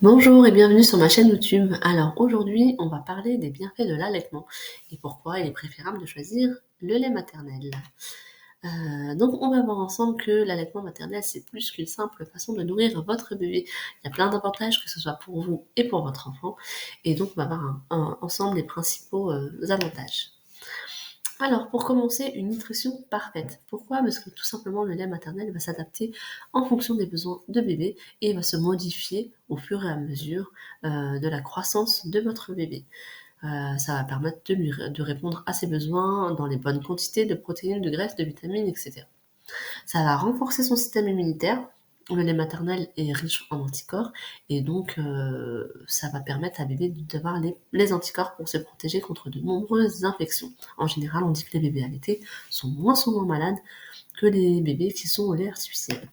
Bonjour et bienvenue sur ma chaîne YouTube. Alors aujourd'hui, on va parler des bienfaits de l'allaitement et pourquoi il est préférable de choisir le lait maternel. Donc on va voir ensemble que l'allaitement maternel, c'est plus qu'une simple façon de nourrir votre bébé. Il y a plein d'avantages, que ce soit pour vous et pour votre enfant. Et donc on va voir ensemble les principaux avantages. Alors, pour commencer, une nutrition parfaite. Pourquoi? Parce que tout simplement, le lait maternel va s'adapter en fonction des besoins de bébé et va se modifier au fur et à mesure de la croissance de votre bébé. Ça va permettre de répondre à ses besoins dans les bonnes quantités de protéines, de graisses, de vitamines, etc. Ça va renforcer son système immunitaire. Le lait maternel est riche en anticorps et donc ça va permettre à bébé d'avoir les anticorps pour se protéger contre de nombreuses infections. En général, on dit que les bébés allaités sont moins souvent malades que les bébés qui sont au lait artificiel.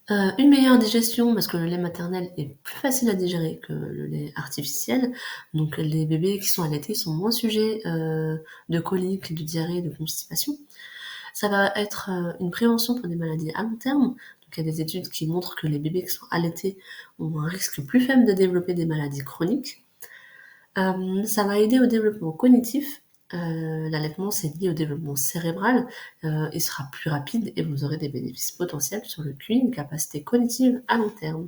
Une meilleure digestion, parce que le lait maternel est plus facile à digérer que le lait artificiel. Donc les bébés qui sont allaités sont moins sujets de coliques, de diarrhée, de constipation. Ça va être une prévention pour des maladies à long terme. Donc, il y a des études qui montrent que les bébés qui sont allaités ont un risque plus faible de développer des maladies chroniques. Ça va aider au développement cognitif. L'allaitement, c'est lié au développement cérébral. Il sera plus rapide et vous aurez des bénéfices potentiels sur le QI, une capacité cognitive à long terme.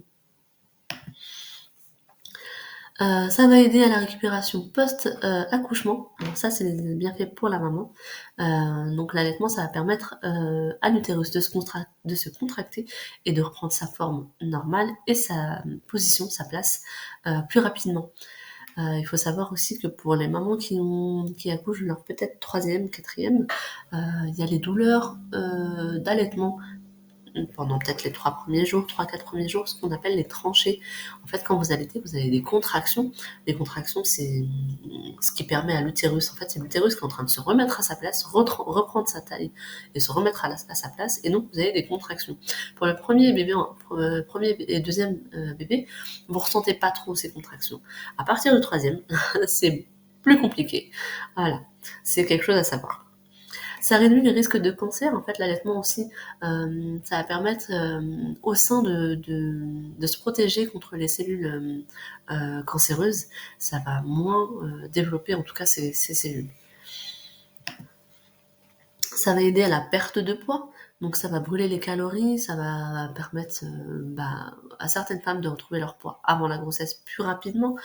Ça va aider à la récupération post-accouchement. Alors ça, c'est bien fait pour la maman. Donc l'allaitement, ça va permettre à l'utérus de se contracter et de reprendre sa forme normale et sa position, sa place plus rapidement. Il faut savoir aussi que pour les mamans qui accouchent leur peut-être 3e, 4e, il y a les douleurs d'allaitement pendant peut-être les 3-4 premiers jours, ce qu'on appelle les tranchées. En fait, quand vous allaitez, vous avez des contractions. Les contractions, c'est ce qui permet à l'utérus, en fait, c'est l'utérus qui est en train de se remettre à sa place, reprendre sa taille et se remettre à sa place. Et donc, vous avez des contractions. Pour le premier bébé, premier et deuxième bébé, vous ressentez pas trop ces contractions. À partir du 3e, c'est plus compliqué. Voilà. C'est quelque chose à savoir. Ça réduit les risques de cancer. En fait, l'allaitement aussi, ça va permettre au sein de se protéger contre les cellules cancéreuses. Ça va moins développer, en tout cas, ces cellules. Ça va aider à la perte de poids. Donc ça va brûler les calories, ça va permettre à certaines femmes de retrouver leur poids avant la grossesse plus rapidement.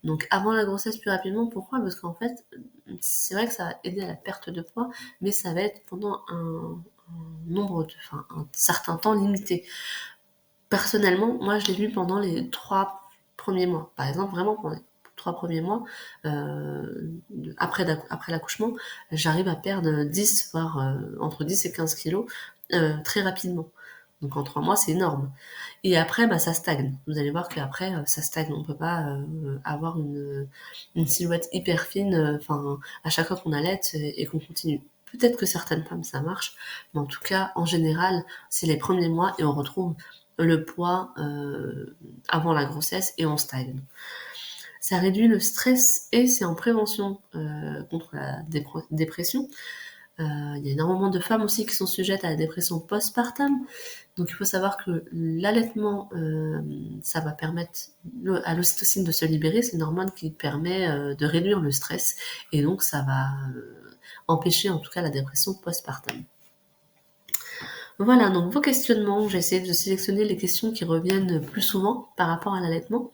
Donc avant la grossesse plus rapidement, pourquoi? Parce qu'en fait, c'est vrai que ça va aider à la perte de poids, mais ça va être pendant un certain temps limité. Personnellement, moi je l'ai vu pendant les 3 premiers mois. Par exemple, vraiment pendant les 3 premiers mois, après l'accouchement, j'arrive à perdre 10, voire entre 10 et 15 kilos très rapidement. Donc en 3 mois, c'est énorme. Et après, ça stagne. Vous allez voir qu'après, ça stagne. On peut pas avoir une silhouette hyper fine, à chaque fois qu'on allaite et qu'on continue. Peut-être que certaines femmes, ça marche, mais en tout cas, en général, c'est les premiers mois et on retrouve le poids avant la grossesse et on stagne. Ça réduit le stress et c'est en prévention contre la dépression. Il y a énormément de femmes aussi qui sont sujettes à la dépression postpartum. Donc il faut savoir que l'allaitement, ça va permettre à l'ocytocine de se libérer. C'est une hormone qui permet de réduire le stress et donc ça va empêcher en tout cas la dépression postpartum. Voilà, donc vos questionnements, j'ai essayé de sélectionner les questions qui reviennent plus souvent par rapport à l'allaitement.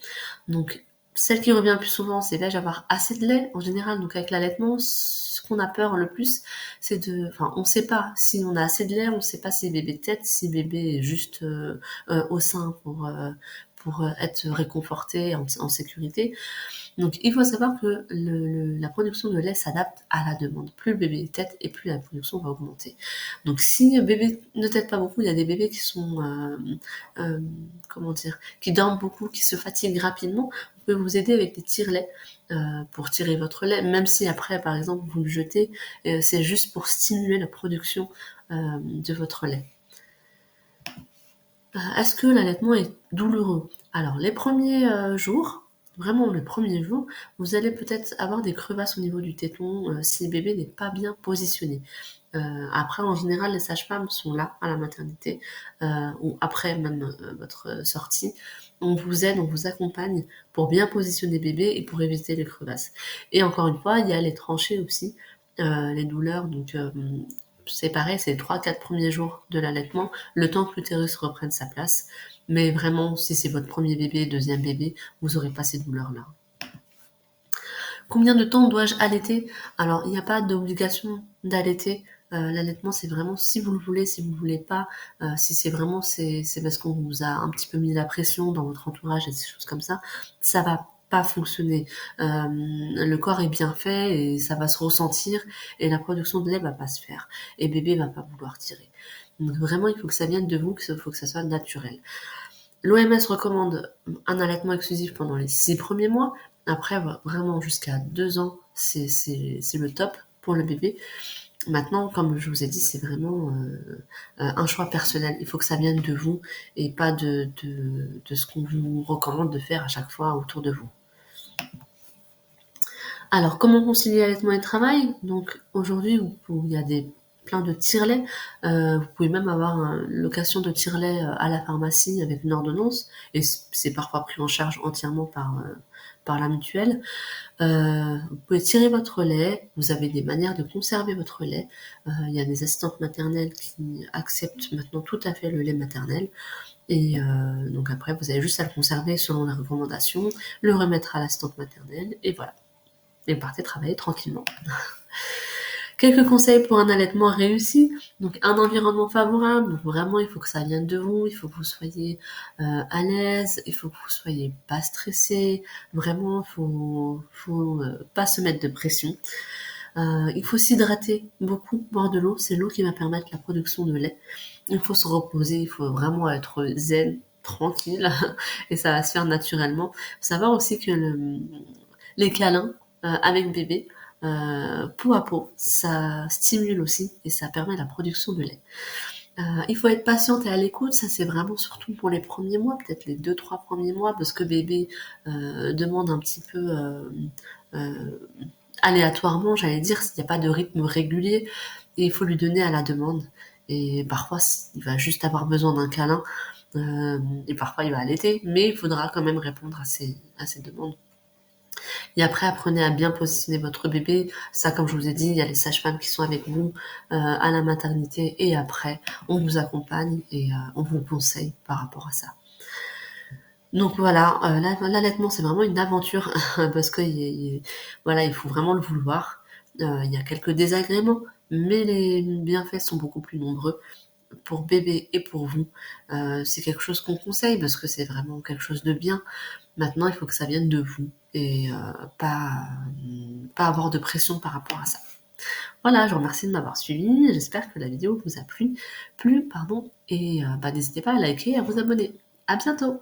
Donc, celle qui revient le plus souvent, c'est vais-je avoir assez de lait en général. Donc avec l'allaitement, ce qu'on a peur le plus, c'est on sait pas si on a assez de lait, on sait pas si bébé tète, si bébé est juste au sein pour être réconforté en sécurité. Donc il faut savoir que la production de lait s'adapte à la demande. Plus le bébé tète et plus la production va augmenter. Donc si le bébé ne tète pas beaucoup, il y a des bébés qui sont, qui dorment beaucoup, qui se fatiguent rapidement. On peut vous aider avec des tire-laits pour tirer votre lait, même si après, par exemple, vous le jetez, c'est juste pour stimuler la production de votre lait. Est-ce que l'allaitement est douloureux? Alors les premiers jours, vraiment les premiers jours, vous allez peut-être avoir des crevasses au niveau du téton si le bébé n'est pas bien positionné. Après, en général, les sages-femmes sont là à la maternité ou après même votre sortie. On vous aide, on vous accompagne pour bien positionner bébé et pour éviter les crevasses. Et encore une fois, il y a les tranchées aussi, les douleurs. Donc, c'est pareil, c'est les 3-4 premiers jours de l'allaitement, le temps que l'utérus reprenne sa place. Mais vraiment, si c'est votre premier bébé, deuxième bébé, vous n'aurez pas ces douleurs-là. Combien de temps dois-je allaiter? Alors, il n'y a pas d'obligation d'allaiter. L'allaitement, c'est vraiment si vous le voulez, si vous ne le voulez pas. Si c'est vraiment, c'est parce qu'on vous a un petit peu mis la pression dans votre entourage et des choses comme ça va pas fonctionner. Le corps est bien fait et ça va se ressentir et la production de lait va pas se faire. Et bébé va pas vouloir tirer. Donc vraiment, il faut que ça vienne de vous, il faut que ça soit naturel. L'OMS recommande un allaitement exclusif pendant les 6 premiers mois. Après, vraiment jusqu'à 2 ans, c'est le top pour le bébé. Maintenant, comme je vous ai dit, c'est vraiment un choix personnel. Il faut que ça vienne de vous et pas de ce qu'on vous recommande de faire à chaque fois autour de vous. Alors, comment concilier allaitement et travail? Donc, aujourd'hui, il y a plein de tire-laits. Vous pouvez même avoir location de tire-lait à la pharmacie avec une ordonnance. Et c'est parfois pris en charge entièrement par la mutuelle. Vous pouvez tirer votre lait. Vous avez des manières de conserver votre lait. Il y a des assistantes maternelles qui acceptent maintenant tout à fait le lait maternel. Et donc après, vous avez juste à le conserver selon les recommandations, le remettre à l'assistante maternelle, et voilà. Et partez travailler tranquillement. Quelques conseils pour un allaitement réussi. Donc un environnement favorable. Donc vraiment, il faut que ça vienne de vous. Il faut que vous soyez à l'aise. Il faut que vous soyez pas stressé. Vraiment, faut pas se mettre de pression. Il faut s'hydrater beaucoup, boire de l'eau. C'est l'eau qui va permettre la production de lait. Il faut se reposer. Il faut vraiment être zen, tranquille, et ça va se faire naturellement. Faut savoir aussi que les câlins avec bébé, peau à peau, ça stimule aussi et ça permet la production de lait. Il faut être patiente et à l'écoute, ça c'est vraiment surtout pour les premiers mois, peut-être les 2-3 premiers mois, parce que bébé demande un petit peu aléatoirement, j'allais dire, s'il n'y a pas de rythme régulier, et il faut lui donner à la demande. Et parfois, il va juste avoir besoin d'un câlin, et parfois il va allaiter, mais il faudra quand même répondre à ses demandes. Et après, apprenez à bien positionner votre bébé. Ça, comme je vous ai dit, il y a les sages-femmes qui sont avec vous à la maternité et après, on vous accompagne et on vous conseille par rapport à ça. Donc voilà, l'allaitement, c'est vraiment une aventure parce que voilà, il faut vraiment le vouloir. Il y a quelques désagréments, mais les bienfaits sont beaucoup plus nombreux pour bébé et pour vous. C'est quelque chose qu'on conseille parce que c'est vraiment quelque chose de bien. Maintenant, il faut que ça vienne de vous et pas avoir de pression par rapport à ça. Voilà, je vous remercie de m'avoir suivi. J'espère que la vidéo vous a plu, et n'hésitez pas à liker et à vous abonner. À bientôt!